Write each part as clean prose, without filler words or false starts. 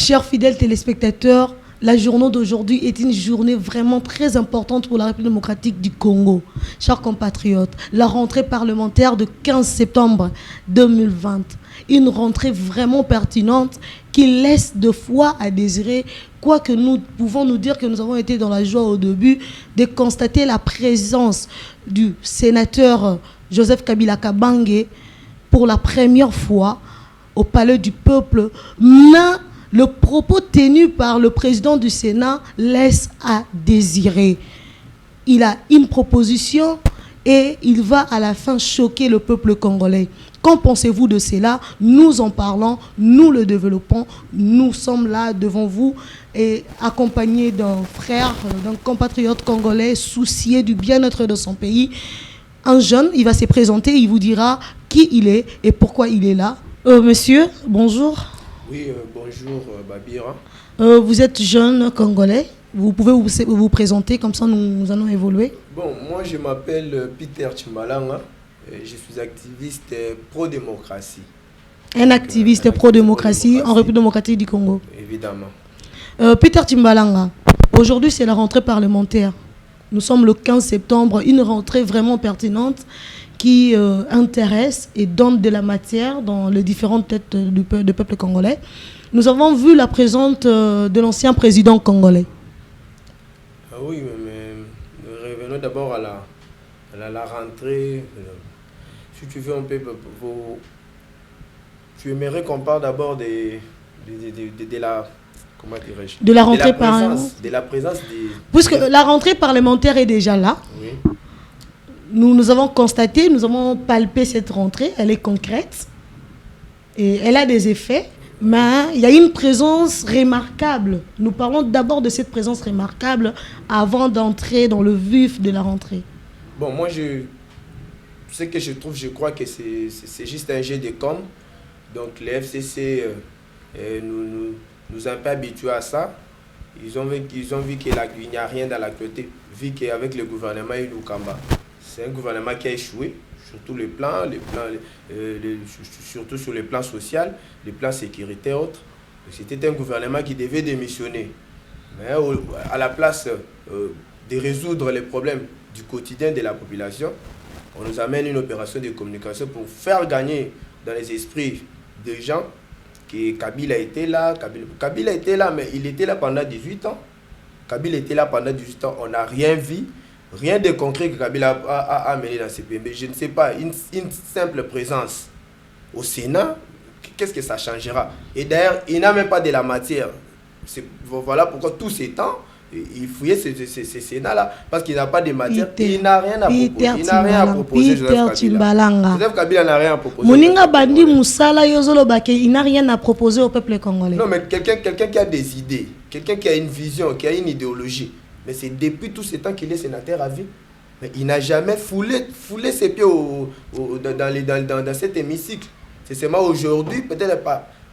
Chers fidèles téléspectateurs, la journée d'aujourd'hui est une journée vraiment très importante pour la République démocratique du Congo. Chers compatriotes, la rentrée parlementaire de 15 septembre 2020, une rentrée vraiment pertinente qui laisse de foi à désirer, quoique nous pouvons nous dire que nous avons été dans la joie au début de constater la présence du sénateur Joseph Kabila Kabange pour la première fois au Palais du Peuple, mais le propos tenu par le président du Sénat laisse à désirer. Il a une proposition et il va à la fin choquer le peuple congolais. Qu'en pensez-vous de cela? Nous en parlons, nous le développons, nous sommes là devant vous et accompagnés d'un frère, d'un compatriote congolais soucié du bien-être de son pays. Un jeune, il va se présenter, il vous dira qui il est et pourquoi il est là. Monsieur, bonjour. Oui, bonjour Babira. Vous êtes jeune congolais. Vous pouvez vous présenter, comme ça nous allons évoluer. Bon, moi je m'appelle Peter Chimbalanga. Je suis activiste pro-démocratie. Un activiste pro-démocratie en République démocratique du Congo. Évidemment. Peter Chimbalanga, aujourd'hui c'est la rentrée parlementaire. Nous sommes le 15 septembre, une rentrée vraiment pertinente qui intéresse et donne de la matière dans les différentes têtes du peuple congolais. Nous avons vu la présence de l'ancien président congolais. Ah oui, mais revenons d'abord à la rentrée. Si tu veux, tu aimerais qu'on parle d'abord de la... Comment dirais-je? De la rentrée parlementaire. De la présence des... Puisque la rentrée parlementaire est déjà là. Oui. Nous avons constaté, nous avons palpé cette rentrée, elle est concrète et elle a des effets, mais il y a une présence remarquable. Nous parlons d'abord de cette présence remarquable avant d'entrer dans le vif de la rentrée. Bon, moi, ce que je crois que c'est juste un jeu de com'. Donc, les FCC nous ont pas habitués à ça. Ils ont vu qu'il n'y a rien dans l'actualité, vu qu'avec le gouvernement, il nous combat. C'est un gouvernement qui a échoué sur tous les plans, surtout sur les plans social, les plans sécurité et autres. C'était un gouvernement qui devait démissionner. Mais à la place de résoudre les problèmes du quotidien de la population, on nous amène une opération de communication pour faire gagner dans les esprits des gens que Kabila était là. Kabila était là, mais il était là pendant 18 ans. Kabila était là pendant 18 ans, on n'a rien vu. Rien de concret que Kabila a amené dans ce pays. Mais je ne sais pas, une simple présence au Sénat, qu'est-ce que ça changera? Et d'ailleurs, il n'a même pas de la matière. Voilà pourquoi tout ce temps, il fouillait ce Sénat-là, parce qu'il n'a pas de matière. Il n'a rien à proposer. Il n'a rien à proposer, Joseph Kabila. Joseph Kabila n'a rien à proposer. Moninga Bandi Moussala Yozolo Bake, il n'a rien à proposer au peuple congolais. Non, mais quelqu'un qui a des idées, quelqu'un qui a une vision, qui a une idéologie. Mais c'est depuis tout ce temps qu'il est sénateur à vie. Mais il n'a jamais foulé ses pieds dans cet hémicycle. C'est seulement aujourd'hui, peut-être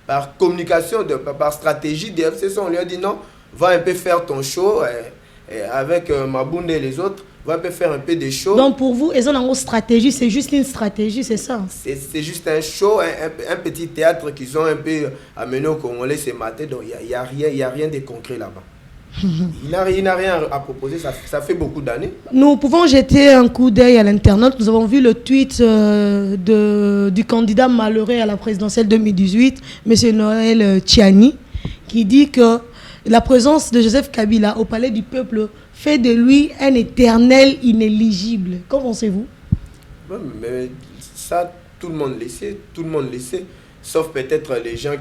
par communication, par stratégie des FCC, on lui a dit non, va un peu faire ton show avec Mabunde et les autres, va un peu faire un peu de show. Donc pour vous, ils ont une stratégie, c'est juste une stratégie, c'est ça? C'est juste un show, un petit théâtre qu'ils ont un peu amené au Congolais ce matin, donc il n'y a rien de concret là-bas. Il n'a rien à proposer, ça fait beaucoup d'années. Nous pouvons jeter un coup d'œil à l'internet. Nous avons vu le tweet du candidat malheureux à la présidentielle 2018, M. Noël Tchiani, qui dit que la présence de Joseph Kabila au Palais du Peuple fait de lui un éternel inéligible. Qu'en pensez-vous? Mais ça, tout le monde le sait, sauf peut-être les gens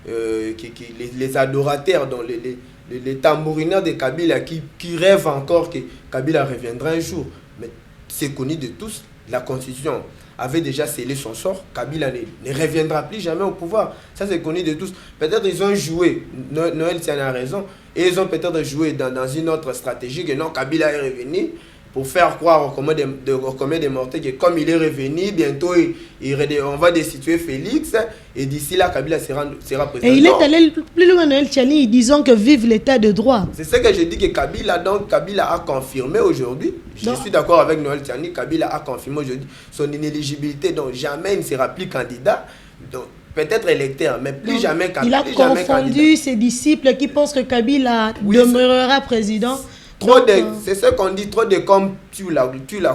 les adorateurs, dont les tambourineurs de Kabila qui rêvent encore que Kabila reviendra un jour. Mais c'est connu de tous, la Constitution avait déjà scellé son sort, Kabila ne reviendra plus jamais au pouvoir. Ça c'est connu de tous. Peut-être ils ont joué, Noël Tchiani a raison, et ils ont peut-être joué dans une autre stratégie que non, Kabila est revenu, pour faire croire au commun des mortels que comme il est revenu, bientôt on va destituer Félix et d'ici là Kabila sera président. Et il est allé plus loin, Noël Tchiani, disant que vive l'état de droit. C'est ce que je dis, que Kabila a confirmé aujourd'hui. Je suis d'accord avec Noël Tchiani, Kabila a confirmé aujourd'hui son inéligibilité, donc jamais il ne sera plus candidat. Donc peut-être électeur, mais plus jamais il a confondu ses disciples qui pensent que Kabila demeurera président. C'est ce qu'on dit, trop de com, tu la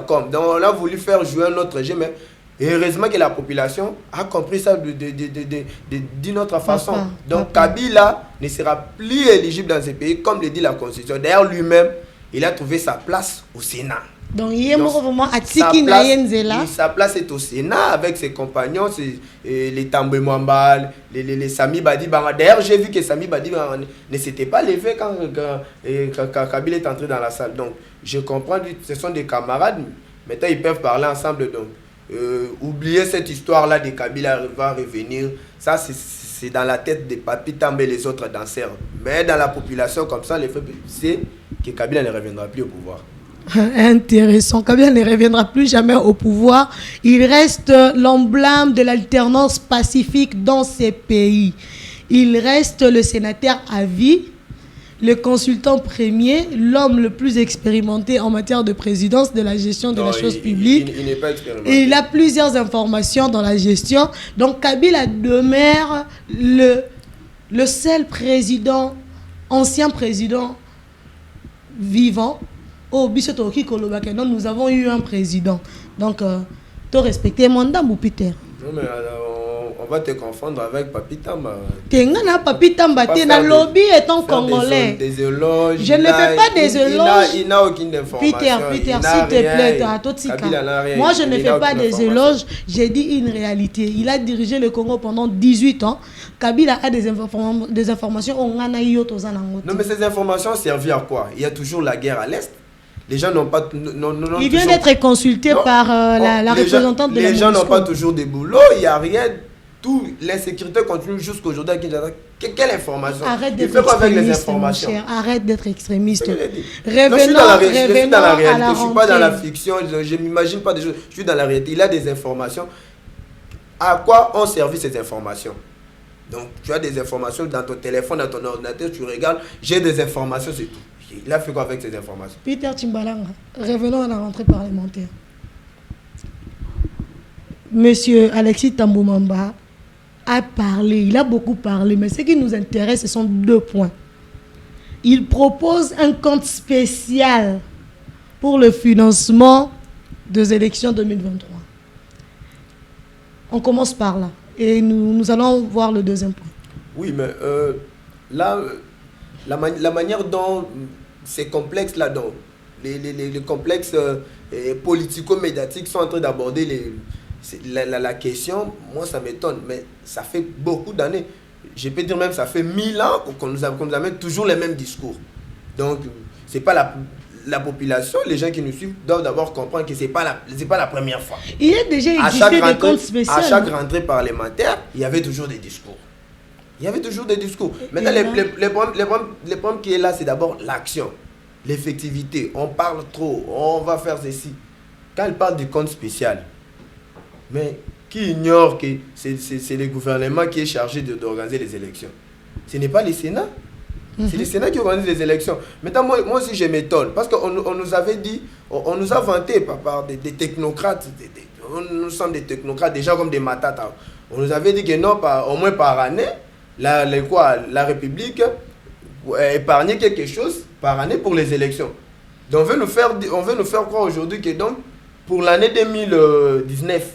com. Donc on a voulu faire jouer un autre jeu, mais heureusement que la population a compris ça d'une autre façon. Donc Kabila ne sera plus éligible dans ce pays, comme le dit la Constitution. D'ailleurs, lui-même, il a trouvé sa place au Sénat. Donc, il est vraiment à sa place est au Sénat avec ses compagnons, les Tambwe Mwamba, les Sami Badi Banga. D'ailleurs, j'ai vu que Sami Badi Banga ne s'était pas levé quand Kabila est entré dans la salle. Donc, je comprends, ce sont des camarades. Maintenant, ils peuvent parler ensemble. Donc, oublier cette histoire-là de Kabila va revenir. Ça, c'est dans la tête des Papi Tambe et les autres danseurs. Mais dans la population, comme ça, les faits, c'est que Kabila ne reviendra plus au pouvoir. Intéressant. Kabila ne reviendra plus jamais au pouvoir. Il reste l'emblème de l'alternance pacifique dans ces pays. Il reste le sénateur à vie, le consultant premier, l'homme le plus expérimenté en matière de présidence, de la gestion de la chose publique. Il n'est pas expérimenté. Il a plusieurs informations dans la gestion. Donc Kabila demeure le seul président, ancien président vivant. Oh, nous avons eu un président. Donc, tu respectes mon dame ou Peter? Non, mais on va te confondre avec Papi Tamba. Papi Tamba, le lobby étant congolais. Des éloges. Je ne fais pas des éloges. Il n'a aucune information. Peter, s'il te plaît, moi je ne fais pas des éloges. J'ai dit une réalité. Il a dirigé le Congo pendant 18 ans. Kabila a des informations. Non, mais ces informations servent à quoi? Il y a toujours la guerre à l'Est. Les gens n'ont pas... Il vient d'être consulté par la représentante de la Les gens n'ont pas toujours des boulots, il n'y a rien. L'insécurité continue jusqu'aujourd'hui. Quelle information? Arrête d'être extrémiste, mon cher. Arrête d'être extrémiste. Revenons je suis dans la réalité. Je ne suis pas dans la fiction. Je ne m'imagine pas des choses. Je suis dans la réalité. Il a des informations. À quoi ont servi ces informations? Donc, tu as des informations dans ton téléphone, dans ton ordinateur, tu regardes. J'ai des informations, c'est tout. Il a fait quoi avec ces informations? Peter Tchimbalanga, revenons à la rentrée parlementaire. Monsieur Alexis Tambwe Mwamba a parlé, il a beaucoup parlé, mais ce qui nous intéresse, ce sont deux points. Il propose un compte spécial pour le financement des élections 2023. On commence par là et nous allons voir le deuxième point. Oui, mais là, la manière dont ces complexes-là, dont les complexes politico-médiatiques sont en train d'aborder la question, moi ça m'étonne, mais ça fait beaucoup d'années. Je peux dire même ça fait 1000 ans qu'on nous amène toujours les mêmes discours. Donc, c'est pas la population, les gens qui nous suivent doivent d'abord comprendre que c'est pas la première fois. Il y a déjà existé des comptes spéciaux. À chaque rentrée parlementaire, il y avait toujours des discours. Il y avait toujours des discours. Maintenant, le problème qui est là, c'est d'abord l'action, l'effectivité. On parle trop, on va faire ceci. Quand il parle du compte spécial, mais qui ignore que c'est le gouvernement qui est chargé d'organiser les élections? Ce n'est pas le Sénat. C'est le Sénat qui organise les élections. Maintenant, moi aussi, je m'étonne. Parce qu'on nous avait dit, on nous a vanté par des technocrates. Nous sommes des technocrates, des gens comme des matatas. On nous avait dit que non, au moins par année, la République épargnait quelque chose par année pour les élections. Donc, on veut nous faire croire aujourd'hui que donc, pour l'année 2019,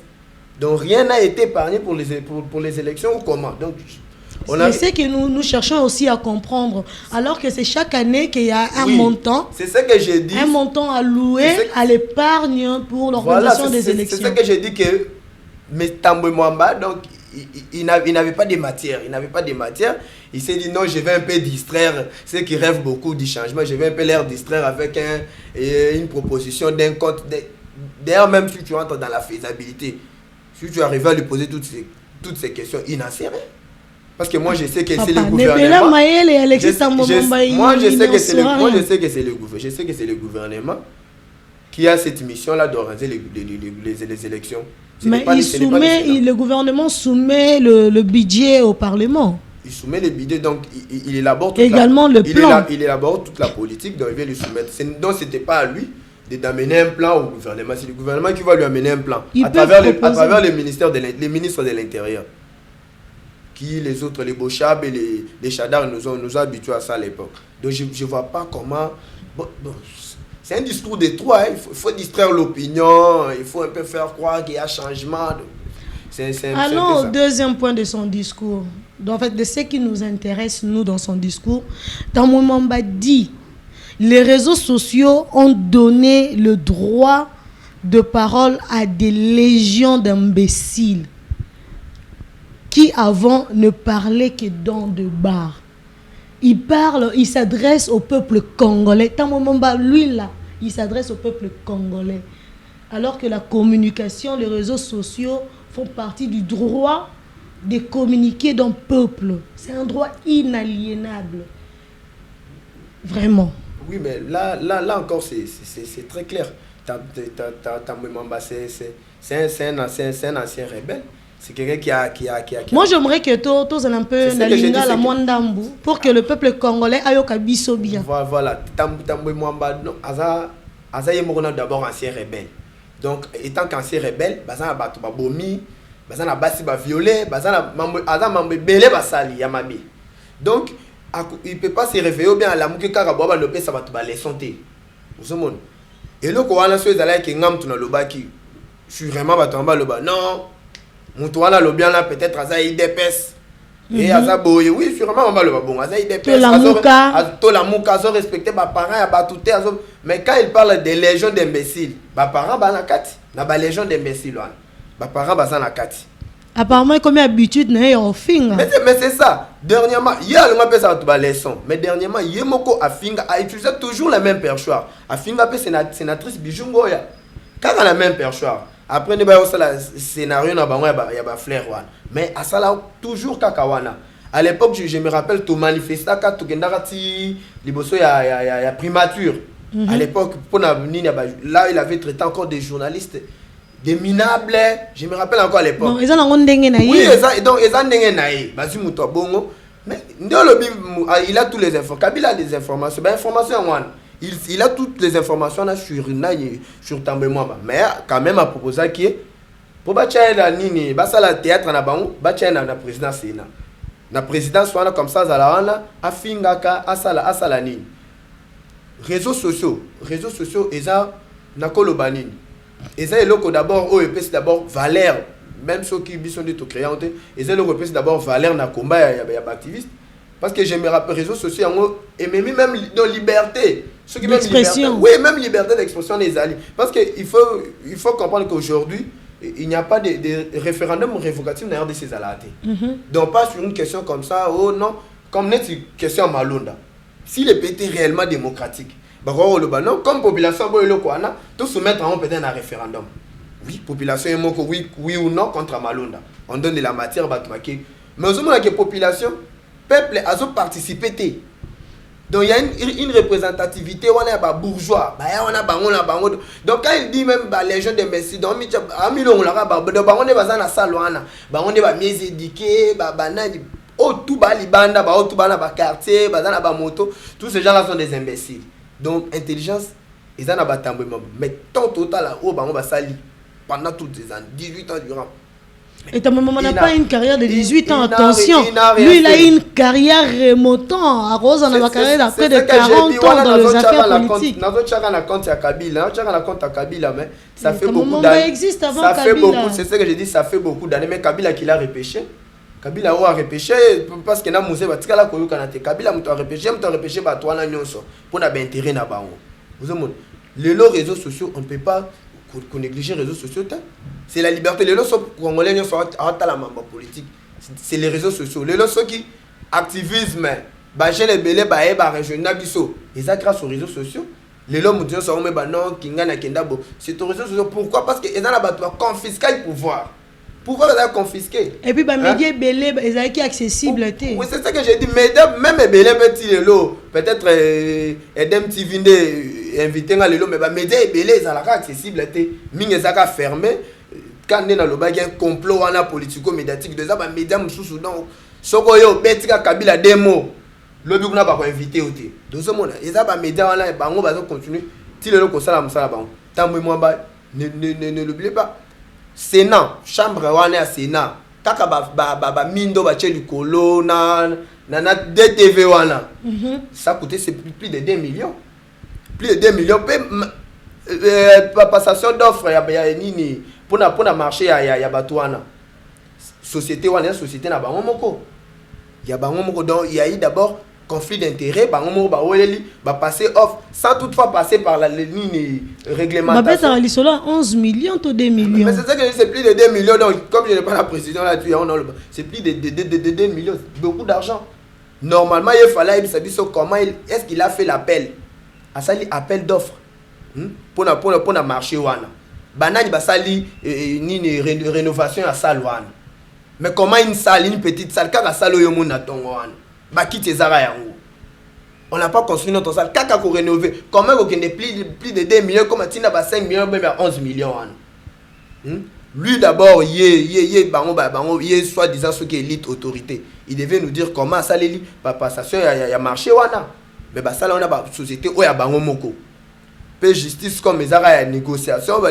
donc rien n'a été épargné pour les élections ou comment? Donc, c'est ce que nous cherchons aussi à comprendre. Alors que c'est chaque année qu'il y a un montant. C'est ce que j'ai dit. Un montant alloué à l'épargne pour l'organisation des élections. C'est ce que j'ai dit que mais Tambwe Mwamba, donc il n'avait pas de matière. Il s'est dit non, je vais un peu distraire ceux qui rêvent beaucoup du changement. Je vais un peu les distraire avec une proposition d'un compte. D'ailleurs, même si tu entres dans la faisabilité, si tu arrives à lui poser toutes ces questions, il n'en sait rien. Parce que moi, je sais que c'est le gouvernement. Moi, je sais que c'est le gouvernement qui a cette mission-là d'organiser les élections. Mais le gouvernement soumet le budget au Parlement. Il soumet le budget, donc il élabore plan. Il élabore toute la politique, donc il va lui soumettre. Donc, ce n'était pas à lui d'amener un plan au gouvernement. C'est le gouvernement qui va lui amener un plan à travers les ministres de l'Intérieur. qui les autres, les Bochab et les Chadar nous ont habitués à ça à l'époque. Donc je ne vois pas comment... Bon, c'est un discours de trois, hein. Il faut distraire l'opinion, il faut un peu faire croire qu'il y a changement. Allons au deuxième point de son discours. Donc, en fait, de ce qui nous intéresse, nous, dans son discours, Tambwe Mwamba dit les réseaux sociaux ont donné le droit de parole à des légions d'imbéciles qui avant ne parlaient que dans de bars. Il s'adresse au peuple congolais. Tambwe Mwamba, lui là, il s'adresse au peuple congolais. Alors que la communication, les réseaux sociaux font partie du droit de communiquer d'un peuple. C'est un droit inaliénable. Vraiment. Oui, mais là encore, c'est très clair. Tambwe Mwamba, c'est un ancien rebelle. C'est quelqu'un qui a... Moi, j'aimerais que tous un peu nalinga la mwandambu pour que le peuple congolais aille au kabiso bien. Voilà. Tambwe Mwamba, Aza Yemorona d'abord ancien rebelle. Donc, étant qu'ancien rebelle, Bazan a battu Babomi, Bazan a battu violé, Bazan a mambe belé basali Yamabi. Donc, il ne peut pas se réveiller bien à la mouke Karaboba Lopé, ça va te balayer santé. Vous savez, et là, quand on a fait ça, qui ngam tuna loba qui, je suis vraiment batamba loba. Non, mon toit là, le bien là, peut-être Aza IDPS. Et Aza Boye, oui, je suis vraiment loba bon. Aza IDPS. To la mouka, Aza respecté, mes parents, Aza tout. Mais quand il parle des légions d'imbéciles, mes parents, Aza nakati, na ba légion d'imbéciles, mes parents, Aza nakati. Apparemment, comme d'habitude, mais c'est ça. Dernièrement, il y a le mapé ça va leçon. Mais dernièrement, Yemoko Afinga a utilisé toujours la même perchoir. Afinga pe sénatrice Bijungoya. Quand on a la même perchoir. Après ne ba le scénario na bango ya ba flair wana. Mais à ça là toujours kakawana. À l'époque, je me rappelle tout manifesta ka to kendaka ti liboso ya primature. À l'époque, là il avait traité encore des journalistes des minables, je me rappelle encore à l'époque. Non, ils ont un dengue naïe. Oui, donc ils ont dengue naïe. Basi muto bongo. Mais il a toutes les informations. Kabila a des informations. Ben information il a toutes les informations là sur Tambwe Mwamba. Mais quand même à proposer qui est pour batcher la nini, basa la théâtre na bango, batcher na présidence na. Na présidence wana comme ça za la wana afingaka asala nini. Réseaux sociaux eza na kolobanini. Et ça, d'abord, c'est d'abord valeur, même ceux qui sont des créants, et ça, c'est d'abord valeur dans le combat, il y a activiste. Parce que je me rappelle, réseaux sociaux, et même dans liberté. L'expression. Oui, même liberté d'expression des alliés. Parce qu'il faut comprendre qu'aujourd'hui, il n'y a pas de référendum révocatif d'ailleurs de ces alliés. Donc, pas sur une question comme ça, oh non, comme une question à Malonda. Si le pays était réellement démocratique, comme population, tout soumettre en peut-être un référendum. Oui, population est oui ou non contre Malonda. On donne de la matière à mais au moment où la population, peuple a participé. Donc il y a une représentativité, on a des bourgeois, on a bango. Donc quand il dit même les gens de Messi, donc on est dans salle, on est mieux éduqué, tout libanda, tout quartier, moto, tous ces gens-là sont des imbéciles. Donc, intelligence, ils en ont Tambwe Mwamba. Mais tant total, on va salir pendant toutes ces années, 18 ans durant. Et Tambwe Mwamba n'a pas une carrière de 18 ans, attention. Lui, il a une carrière remontant. À Rose, on a une carrière d'après de 40 ans dans les affaires politiques. Ça fait beaucoup d'années. C'est ce que j'ai dit, ça fait beaucoup d'années. Mais Kabila qui l'a repêché. Kabila a repêché parce que na musée batikala koyoka na te Kabila muto a repêché ba toana nyonso pour na intérêt na bango. Vous savez les réseaux sociaux on ne peut pas négliger les réseaux sociaux. C'est la liberté les lots congolais nyonso à la mamba politique. C'est les réseaux sociaux. Les lots qui activisme ba jeune belé ba régional biso. Et ça grâce aux réseaux sociaux. Les lots muto so me ba non kinga na kendabo. C'est aux réseaux sociaux pourquoi parce que ils ont la ba confisquer le pouvoir. Pouvoir les confisquer. Et puis, les médias belé, ils sont accessibles. Oui, c'est ça que j'ai dit. Même les belé, peut-être Edem TV invité à l'élo, mais les médias belé, ils sont accessibles. Mine ils sont fermés. Quand on a un complot politico-médiatique, les médias sont sous donc. Sokoyo, Betika Kabila démo. Le but n'a pas invité. Donc, ils ont des médias là, ils vont continuer. Si le loco ça, Tambwe Mwamba, ne l'oubliez pas. Sénat, chambre wana Sénat, kaka ba mindo ba tcheli kolo na DTV wana. Ça coûtait plus de 2 millions. Plus de 2 millions passation d'offres ya nini pour na marché ya batouana. Société wana société na bango moko. Ya bango moko donc il y a eu d'abord conflit d'intérêt bango moko ba oleli ba passer offre sans toutefois passer par la ligne réglementation. Ba beta la 11 millions to 2 millions. Mais c'est ça que c'est plus de 2 millions donc comme je n'ai pas la précision là-dessus c'est plus de 2 millions, beaucoup d'argent. Normalement il fallait savoir comment est-ce qu'il a fait l'appel. A sali appel d'offres. Pour na marché wana. Banani ba sali ni rénovation à salle wana. Mais comment une salle, une petite salle, kaka salle yo mona tongo wana. Ba kiti zara yango. On n'a pas construit notre salle, kaka ko rénover. Comment ko kende plus de 2 millions comme tina ba 5 millions même 11 millions wana. Lui d'abord bango soit disant ce qui est élite autorité. Il devait nous dire comment ça les ba passation ya marché wana. Mais ba sala on a ba société o ya bango moko. Pe justice comme les ara ya négociation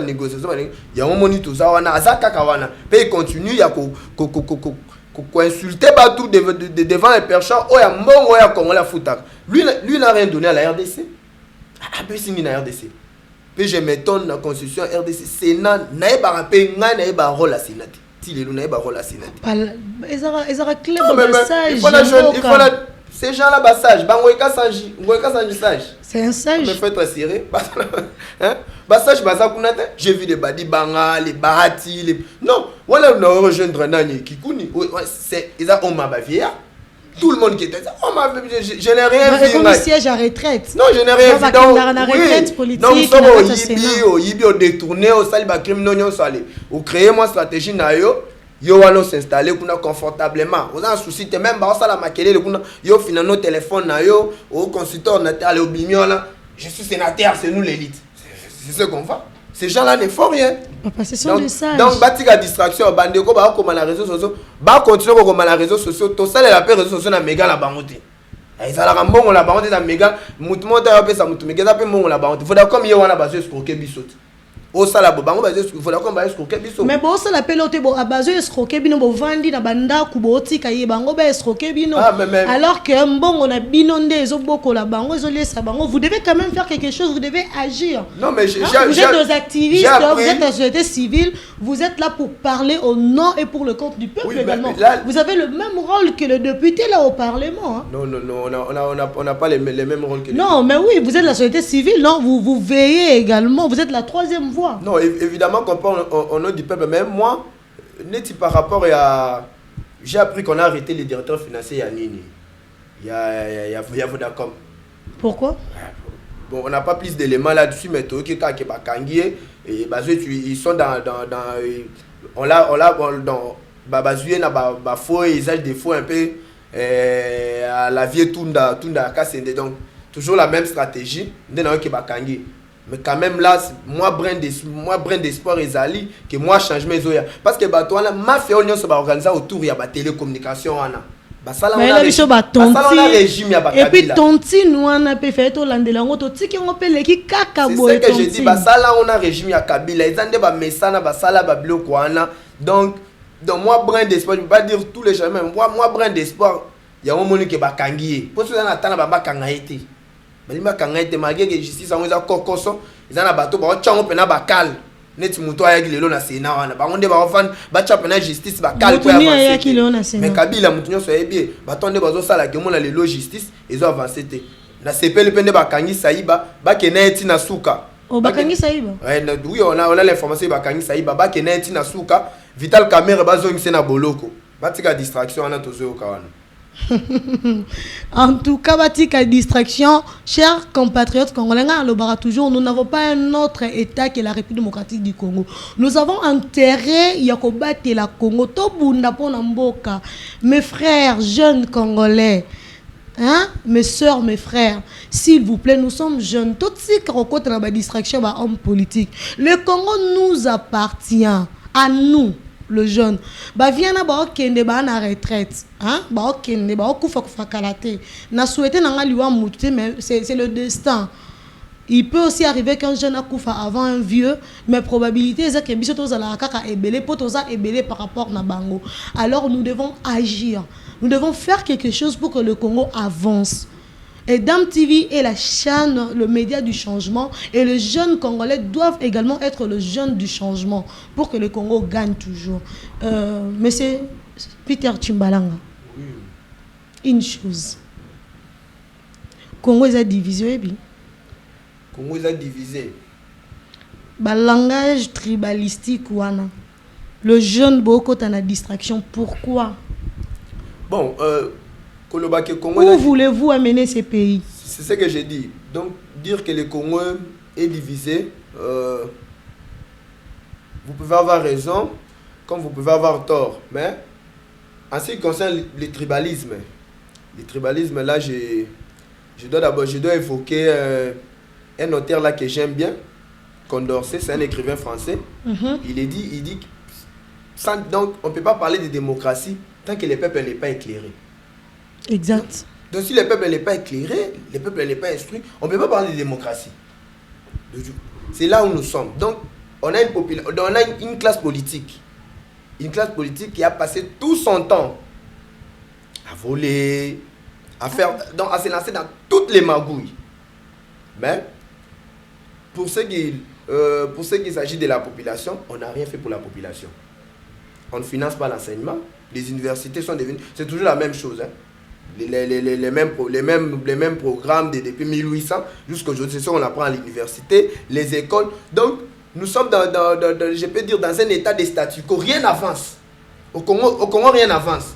ya on moni tout ça wana azaka kawana pe continue ya ko insulter ba tout devant les personnes o ya mbongo ya Congo la futa. Lui n'a rien donné à la RDC. Ah pe singi na RDC. Pe je m'étonne la constitution RDC Sénat na ba rapé nga na ba rôle à Sénat. Ti le na ba rôle à Sénat. Ezara clair message. Il faut ces gens là bas sage bangoika sanji sage. C'est un sage. Mais faut être sérieux. Hein? Sage basa kunata. J'ai vu les badi banga, les bahati, les non, voilà on rejoindre nani kikuni. C'est ils ont ma bavière. Tout le monde qui était ça, je n'ai rien vu. Comme siège à retraite. Non, je n'ai rien vu. Retraite politique. Donc, nous sommes au Yibi, au détourné, au sali, au crime, non, au créer moi stratégie na yo. Yo wano s'installer kuna confortablement. Vous avez un souci même ba ça la maquiller kuna yo finalement téléphone na yo au consultant na aller au bimio là. Je suis sénateur, c'est nous l'élite. C'est ce qu'on fait. Ces gens-là ne font rien. Papa, ce sont des sages. Donc batika distraction bandeko ba ko na réseaux sociaux, ba continuer ko na réseaux sociaux, to ça la paix réseaux sociaux na méga la bangote. Ezala mbongo la bangote na méga, mutu monta ya pesa mutu méga pe mbongo la bangote. Faut d'accord mieux wana bazo escroquer bisote. Au sala bango bazo il faut d'accord ba escroquer biso. Mais bon ça la pelote bo abazo escroquer bino bo vandi na banda ku botika ye bango ba escroquer bino. Alors que mbongo na binonde ezo boko la bango ezo lesa bango, vous devez quand même faire quelque chose, vous devez agir. Non mais vous êtes des activistes, vous êtes la société civile, vous êtes là pour parler au nom et pour le compte du peuple également. Là, vous avez le même rôle que le député là au parlement. Hein. Non, on n'a pas les mêmes rôles que non, mais oui, vous êtes la société civile, non, vous veillez également, vous êtes la troisième voie. Non, évidemment qu'on parle au nom du peuple, mais moi, net par rapport à... J'ai appris qu'on a arrêté les directeurs financiers à Nini. Il y a Vodacom. Pourquoi? Bon, on n'a pas plus d'éléments là-dessus, mais tout qui est Bakangié, et ils sont dans on l'a dans Babazué na ba faux usage des faux un peu à la vieille tunda Kassende, donc toujours la même stratégie dans qui Bakangié. Mais quand même là, moi brin d'espoir et Zali que moi change mes oya parce que bah toi là ma fait on se organiser autour il y a ba télécommunication wana ba sala on a régime ya ba et puis tonti nous on a fait to landela ngo to tiki ngo pele ki kaka boy c'est ce que je dis ba sala on a régime ya Kabila ezande ba mesana ba sala ba bloko wana donc moi brin d'espoir je peux pas dire tous les gens même moi brin d'espoir il y a un moment que ba kangié pour cela na tana ba kangaité balima kangaité malgré que justice en za kokoso ezana bato ba chango pena ba kal net muto ayaki lelo na Sénat wana bangonde ba ofan ba cha pena justice ba kal pour avancer mais Kabila mutu nyoso yebi batonde bazo sala ke mona lelo justice ezo avancer te na sepeli pende ba kangi saiba ba keneti na suka o ba kangi saiba oui on a l'information ba kangi saiba ba keneti na suka Vital Kamerhe bazo ngise na boloko batika distraction ana tozo kawana. En tout cas, batika distraction, chers compatriotes congolais, toujours, nous n'avons pas un autre État que la République démocratique du Congo. Nous avons intérêt Yakoba et la Congo, Tobunda Ponamboka, mes frères jeunes congolais. Hein? Mes soeurs, mes frères, s'il vous plaît, nous sommes jeunes. Tout ce qui est la distraction, homme politique. Le Congo nous appartient, à nous. Le jeune ba viana ba okende ba na retraite hein ba okende ba okufa kufa kalate na souhaiter na liwa muté mais c'est le destin Il peut aussi arriver qu'un jeune a couffé avant un vieux, mais probabilité c'est que biso tozala kaka ebele po toza ebele par rapport na bango. Alors nous devons agir. Nous devons faire quelque chose pour que le Congo avance. Et Dame TV est la chaîne, le média du changement, et les jeunes Congolais doivent également être le jeune du changement pour que le Congo gagne toujours. Monsieur Peter Tchimbalanga, Oui. une chose. Congo est divisé, bien. Congo est divisé. Bah, langage tribalistique, wana. Le jeune beaucoup a la distraction. Pourquoi? Bon, Congo. Où voulez-vous amener ces pays? C'est ce que j'ai dit. Donc, dire que le Congo est divisé, vous pouvez avoir raison, comme vous pouvez avoir tort. Mais, en ce qui concerne le tribalisme là, je dois évoquer un auteur là que j'aime bien, Condorcet, c'est un écrivain français. Il dit, donc on ne peut pas parler de démocratie tant que le peuple n'est pas éclairé. Exact. Donc si le peuple n'est pas éclairé, le peuple n'est pas instruit, on ne peut pas parler de démocratie. C'est là où nous sommes. Donc on a une classe politique. Une classe politique qui a passé tout son temps à voler, à se lancer dans toutes les magouilles. Mais pour ce qui s'agit de la population, on n'a rien fait pour la population. On ne finance pas l'enseignement. Les universités sont devenues... C'est toujours la même chose. Hein. Les mêmes programmes depuis 1800 jusqu'à aujourd'hui. C'est ça qu'on apprend à l'université, les écoles. Donc, nous sommes je peux dire, dans un état de statu quo. Rien n'avance. Au Congo, rien n'avance.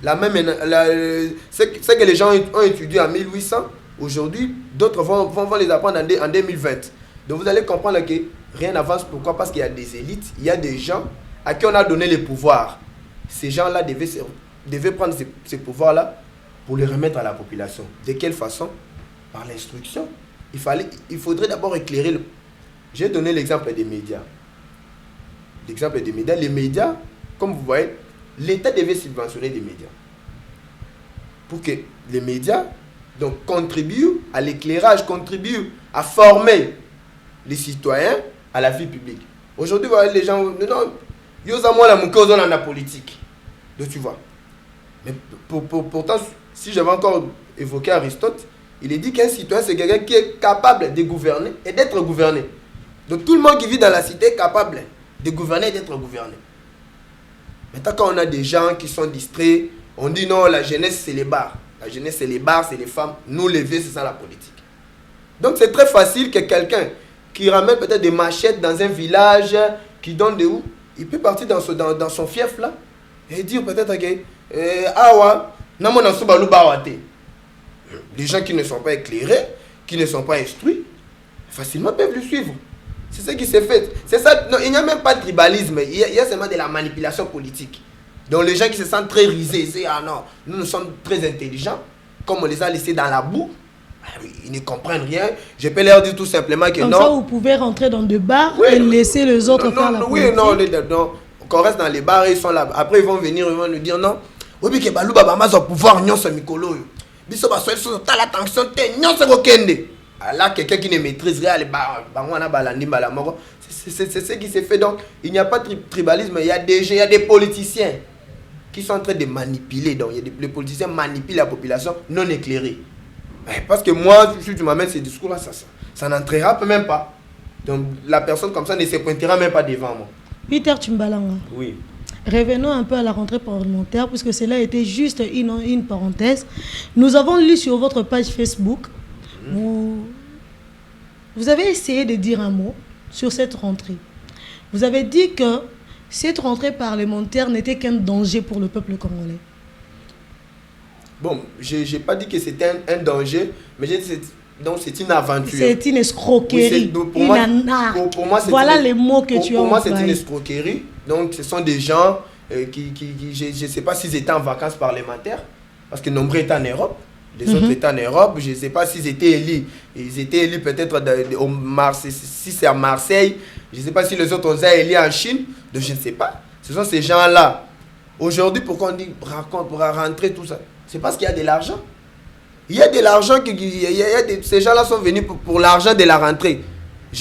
Ce que les gens ont étudié en 1800, aujourd'hui, d'autres vont les apprendre en 2020. Donc vous allez comprendre que rien n'avance. Pourquoi? Parce qu'il y a des élites, il y a des gens à qui on a donné les pouvoirs. Ces gens-là devaient prendre ces pouvoirs-là pour les remettre à la population. De quelle façon? Par l'instruction. Il faudrait d'abord éclairer J'ai donné l'exemple des médias. Les médias, comme vous voyez, l'État devait subventionner des médias. Pour que les médias donc, contribuent à l'éclairage, contribuent à former les citoyens à la vie publique. Aujourd'hui, vous voyez, les gens... Non, la politique. Donc tu vois. Mais pourtant, si j'avais encore évoqué Aristote, il est dit qu'un citoyen, c'est quelqu'un qui est capable de gouverner et d'être gouverné. Donc tout le monde qui vit dans la cité est capable de gouverner et d'être gouverné. Maintenant, quand on a des gens qui sont distraits, on dit non, la jeunesse, c'est les bars. La jeunesse, c'est les bars, c'est les femmes. Nous, les vieux, c'est ça la politique. Donc c'est très facile que quelqu'un qui ramène peut-être des machettes dans un village, qui donne de où, il peut partir dans son fief là et dire peut-être que les gens qui ne sont pas éclairés, qui ne sont pas instruits, facilement peuvent le suivre. C'est ce qui s'est fait. C'est ça. Non, il n'y a même pas de tribalisme. Il y a seulement de la manipulation politique. Donc les gens qui se sentent très risés, ils disent, ah non, nous sommes très intelligents, comme on les a laissés dans la boue, ils ne comprennent rien. Je peux leur dire tout simplement que comme non. Comme ça, vous pouvez rentrer dans des bars et laisser les autres faire la politique. Oui, non, qu'on reste dans les bars, ils sont là. Après, ils vont venir, ils vont nous dire non. Oui, mais que Balou Babama a pouvoir, non, c'est Mikolo. Biso Basoel, t'as l'attention, t'es non, c'est Rokende. Là, quelqu'un qui ne maîtrise rien, c'est ce qui s'est fait. Donc, il n'y a pas de tribalisme. Il y a des politiciens qui sont en train de manipuler. Donc, les politiciens manipulent la population non éclairée. Parce que moi, si tu m'amènes ces discours-là, ça n'entrera même pas. Donc, la personne comme ça ne se pointera même pas devant moi. Peter Tchimbalanga. Oui. Revenons un peu à la rentrée parlementaire, puisque cela était juste une parenthèse. Nous avons lu sur votre page Facebook, vous avez essayé de dire un mot sur cette rentrée. Vous avez dit que cette rentrée parlementaire n'était qu'un danger pour le peuple congolais. Bon, je n'ai pas dit que c'était un danger, mais j'ai dit donc c'est une aventure. C'est une escroquerie, pour moi, voilà les mots que tu as Pour moi, c'est une escroquerie. Donc, ce sont des gens qui je ne sais pas s'ils étaient en vacances parlementaires, parce que nombreux étaient en Europe. Les autres étaient en Europe. Je ne sais pas s'ils étaient élus. Ils étaient élus peut-être au Marseille, si c'est à Marseille. Je ne sais pas si les autres ont été élus en Chine. Donc, je ne sais pas. Ce sont ces gens-là. Aujourd'hui, pourquoi on dit raconte pour rentrer tout ça? C'est parce qu'il y a de l'argent. Il y a de l'argent, ces gens-là sont venus pour l'argent de la rentrée.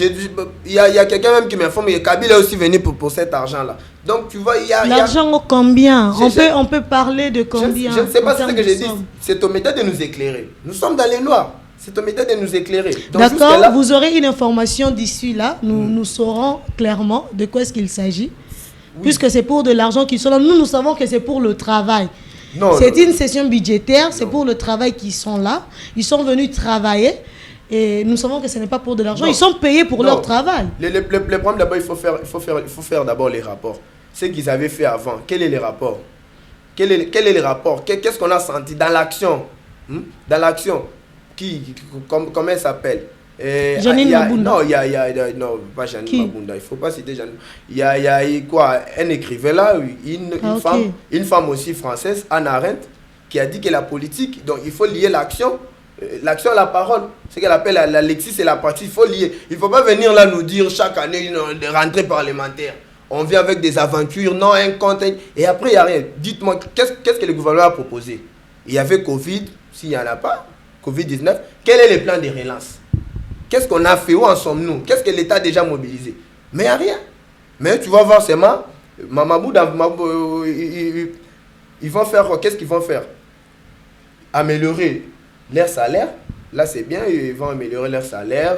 Il y a quelqu'un même qui m'informe que Kabila est aussi venu pour cet argent-là. Donc tu vois, il y a... L'argent combien? On peut parler de combien? Je ne sais pas ce que j'ai dit. C'est au méthode de nous éclairer. Nous sommes dans les noirs. C'est au méthode de nous éclairer. D'accord, là, vous aurez une information d'ici là. Nous saurons clairement de quoi est-ce qu'il s'agit. Oui. Puisque c'est pour de l'argent qu'ils sont là. Nous savons que c'est pour le travail. C'est une session budgétaire, c'est pour le travail qu'ils sont là. Ils sont venus travailler. Et nous savons que ce n'est pas pour de l'argent. Ils sont payés pour leur travail. Le problème d'abord, il faut faire d'abord les rapports. Ce qu'ils avaient fait avant, quel est le rapport? Quel est le rapport? Qu'est-ce qu'on a senti dans l'action? Dans l'action, comment elle s'appelle? Janine Mabunda. Non, pas Janine Mabunda. Il ne faut pas citer Janine. Il y a quoi? Un écrivain là, une femme aussi française, Anna Arendt, qui a dit que la politique, donc il faut lier l'action. L'action à la parole, ce qu'elle appelle la lexis et la pratique, il faut lier. Il ne faut pas venir là nous dire chaque année de rentrée parlementaire. On vient avec des aventures, non, un compte. Et après, il n'y a rien. Dites-moi, qu'est-ce que le gouvernement a proposé? Il y avait Covid, s'il n'y en a pas, Covid-19. Quel est le plan de relance? Qu'est-ce qu'on a fait? Où en sommes-nous? Qu'est-ce que l'État a déjà mobilisé? Mais il n'y a rien. Mais tu vas voir seulement, ils vont faire quoi? Qu'est-ce qu'ils vont faire? Améliorer leur salaire. Là, c'est bien, ils vont améliorer leur salaire.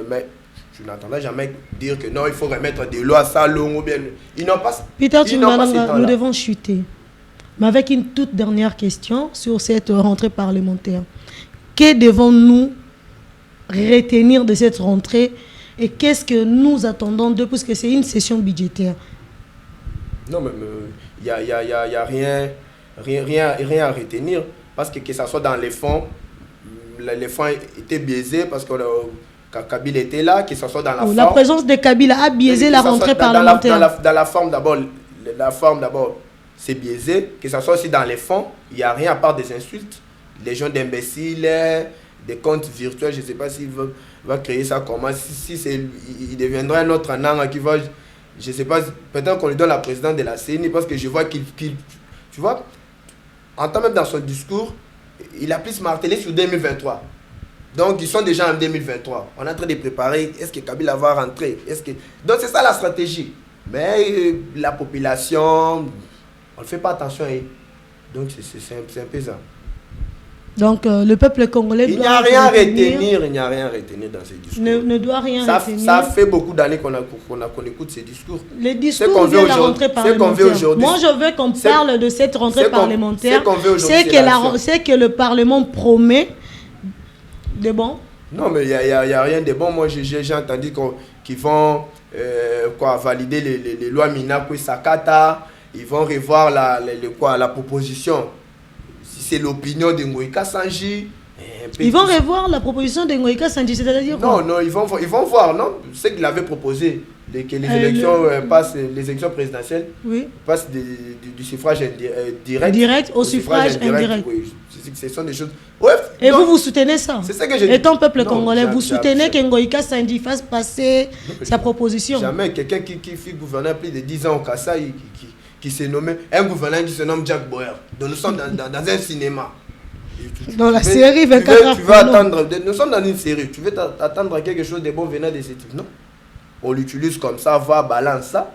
Mais je n'entendais jamais dire que non, il faut remettre des lois à ça, ou bien. Ils n'ont pas. Peter Tshimbalanga, nous devons chuter. Mais avec une toute dernière question sur cette rentrée parlementaire. Que devons-nous retenir de cette rentrée et qu'est-ce que nous attendons d'eux, puisque c'est une session budgétaire? Non, mais il n'y a rien à retenir. Parce que ça soit dans les fonds étaient biaisés parce que Kabila était là, que ce soit dans la forme. La présence de Kabila a biaisé la rentrée parlementaire. Dans la forme d'abord, c'est biaisé. Que ce soit aussi dans les fonds, il n'y a rien à part des insultes. Les gens d'imbéciles, des comptes virtuels, je ne sais pas s'il va créer ça comment. Si il deviendra un autre anang qui va, je ne sais pas, peut-être qu'on lui donne la présidence de la CENI parce que je vois qu'il tu vois, en tant même dans son discours, il a plus martelé sur 2023. Donc, ils sont déjà en 2023. On est en train de préparer. Est-ce que Kabila va rentrer? Donc, c'est ça la stratégie. Mais la population, on ne fait pas attention. Donc, c'est un peu ça. Donc, le peuple congolais il n'y a rien à retenir dans ces discours. Ne doit rien retenir. Ça fait beaucoup d'années qu'on écoute ces discours. Les discours de la rentrée parlementaire. Moi, je veux qu'on parle de cette rentrée parlementaire. C'est que le Parlement promet de bon. Non, mais il n'y a rien de bon. Moi, j'ai entendu qu'ils vont valider les lois Minaku et Sakata. Ils vont revoir la proposition. C'est l'opinion de Ngoïka Sanji. Ils vont revoir la proposition de Ngoïka Sanji, c'est-à-dire quoi? Non, ils vont voir, non? Ce qu'il avait proposé, que les élections passent, les élections présidentielles passent du suffrage direct au suffrage indirect. Oui, ce sont des choses. Ouais, et donc, vous soutenez ça? C'est ça que j'ai dit. Étant peuple congolais, vous soutenez que Ngoïka Sanji fasse passer sa proposition? Jamais. Quelqu'un qui fut gouverneur plus de 10 ans au Kassai, qui s'est nommé, un gouverneur qui se nomme Jack Boyer. Donc nous sommes dans un cinéma. Dans la série 24 heures. Tu vas attendre, nous sommes dans une série, tu veux attendre quelque chose de bon venant de ces types, non? On l'utilise comme ça, va, balance ça.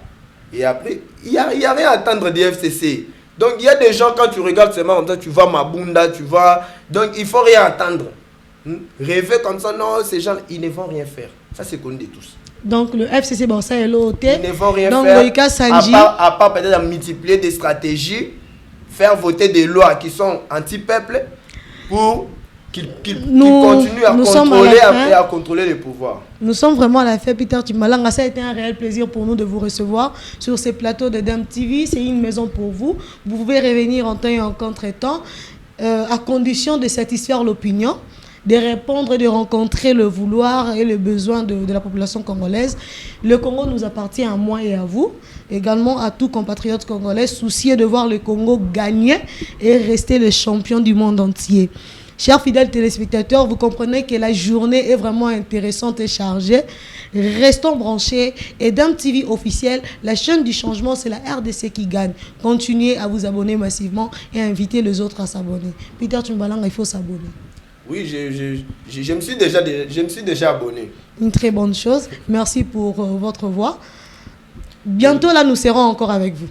Et après, il n'y a rien à attendre des FCC. Donc il y a des gens, quand tu regardes seulement comme ça, tu vois Mabunda, tu vois. Donc il ne faut rien attendre. Rêver comme ça, non, ces gens, ils ne vont rien faire. Ça, c'est connu de tous. Donc le FCC, bon, ça est l'OT. Ils ne vont rien faire. À part peut-être multiplier des stratégies, faire voter des lois qui sont anti-peuple pour qu'ils continuent à contrôler le pouvoir. Nous sommes vraiment à la fin, Peter Tshimbalanga. Ça a été un réel plaisir pour nous de vous recevoir sur ces plateaux de Dame TV. C'est une maison pour vous. Vous pouvez revenir en temps et en contre-temps, à condition de satisfaire l'opinion, de répondre et de rencontrer le vouloir et le besoin de la population congolaise. Le Congo nous appartient à moi et à vous, également à tous compatriotes congolais, soucieux de voir le Congo gagner et rester le champion du monde entier. Chers fidèles téléspectateurs, vous comprenez que la journée est vraiment intéressante et chargée. Restons branchés. Et Dame TV officiel, la chaîne du changement, c'est la RDC qui gagne. Continuez à vous abonner massivement et inviter les autres à s'abonner. Peter Tumbalanga, il faut s'abonner. Oui, je me suis déjà abonné. Une très bonne chose. Merci pour votre voix. Bientôt, là, nous serons encore avec vous.